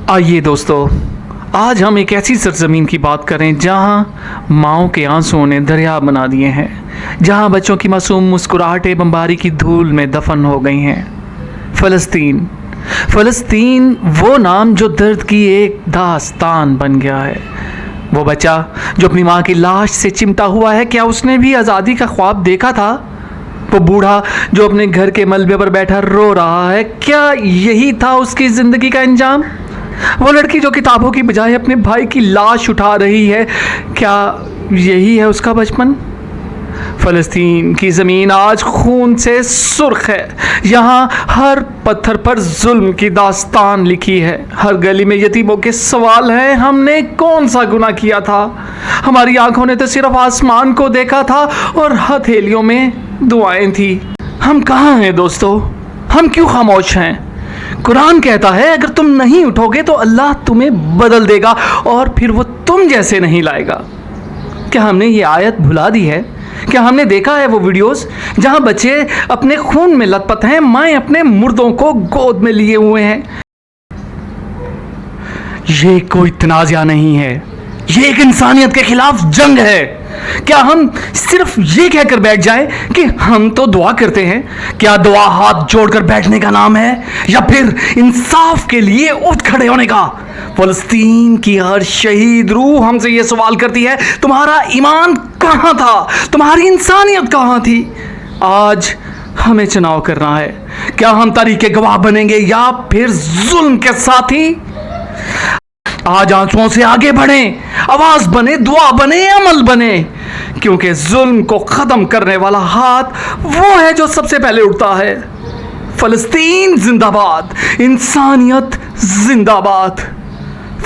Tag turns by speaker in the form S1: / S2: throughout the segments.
S1: آئیے دوستو، آج ہم ایک ایسی سرزمین کی بات کریں جہاں ماؤں کے آنسوؤں نے دریا بنا دیے ہیں، جہاں بچوں کی معصوم مسکراہٹیں بمباری کی دھول میں دفن ہو گئی ہیں۔ فلسطین، فلسطین وہ نام جو درد کی ایک داستان بن گیا ہے۔ وہ بچہ جو اپنی ماں کی لاش سے چمٹا ہوا ہے، کیا اس نے بھی آزادی کا خواب دیکھا تھا؟ وہ بوڑھا جو اپنے گھر کے ملبے پر بیٹھا رو رہا ہے، کیا یہی تھا اس کی زندگی کا انجام؟ وہ لڑکی جو کتابوں کی بجائے اپنے بھائی کی لاش اٹھا رہی ہے، کیا یہی ہے اس کا بچپن؟ فلسطین کی زمین آج خون سے سرخ ہے۔ یہاں ہر پتھر پر ظلم کی داستان لکھی ہے، ہر گلی میں یتیموں کے سوال ہیں، ہم نے کون سا گناہ کیا تھا؟ ہماری آنکھوں نے تو صرف آسمان کو دیکھا تھا اور ہتھیلیوں میں دعائیں تھی۔ ہم کہاں ہیں دوستو؟ ہم کیوں خاموش ہیں؟ قرآن کہتا ہے اگر تم نہیں اٹھو گے تو اللہ تمہیں بدل دے گا اور پھر وہ تم جیسے نہیں لائے گا۔ کیا ہم نے یہ آیت بھلا دی ہے؟ کیا ہم نے دیکھا ہے وہ ویڈیوز جہاں بچے اپنے خون میں لت پت ہیں، مائیں اپنے مردوں کو گود میں لیے ہوئے ہیں؟ یہ کوئی تنازعہ نہیں ہے، یہ ایک انسانیت کے خلاف جنگ ہے۔ کیا ہم صرف یہ کہہ کر بیٹھ جائیں کہ ہم تو دعا کرتے ہیں؟ کیا دعا ہاتھ جوڑ کر بیٹھنے کا نام ہے، یا پھر انصاف کے لیے اٹھ کھڑے ہونے کا؟ فلسطین کی ہر شہید روح ہم سے یہ سوال کرتی ہے، تمہارا ایمان کہاں تھا؟ تمہاری انسانیت کہاں تھی؟ آج ہمیں چناؤ کرنا ہے، کیا ہم تاریخ کے گواہ بنیں گے یا پھر ظلم کے ساتھی؟ آج آنسوؤں سے آگے بڑھیں، آواز بنے، دعا بنے، عمل بنے، کیونکہ ظلم کو ختم کرنے والا ہاتھ وہ ہے جو سب سے پہلے اٹھتا ہے۔ فلسطین زندہ باد، انسانیت زندہ باد۔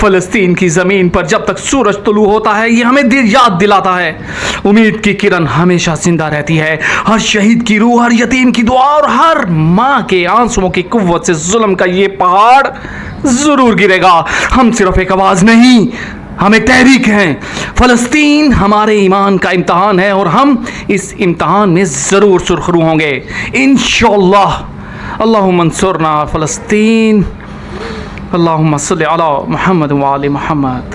S1: فلسطین کی زمین پر جب تک سورج طلوع ہوتا ہے، یہ ہمیں یاد دلاتا ہے امید کی کرن ہمیشہ زندہ رہتی ہے۔ ہر شہید کی روح، ہر یتیم کی دعا اور ہر ماں کے آنسوؤں کی قوت سے ظلم کا یہ پہاڑ ضرور گرے گا۔ ہم صرف ایک آواز نہیں، ہمیں تحریک ہیں۔ فلسطین ہمارے ایمان کا امتحان ہے اور ہم اس امتحان میں ضرور سرخرو ہوں گے انشاءاللہ۔ اللہم انصرنا فلسطین، اللہم صلی علی محمد وآل محمد۔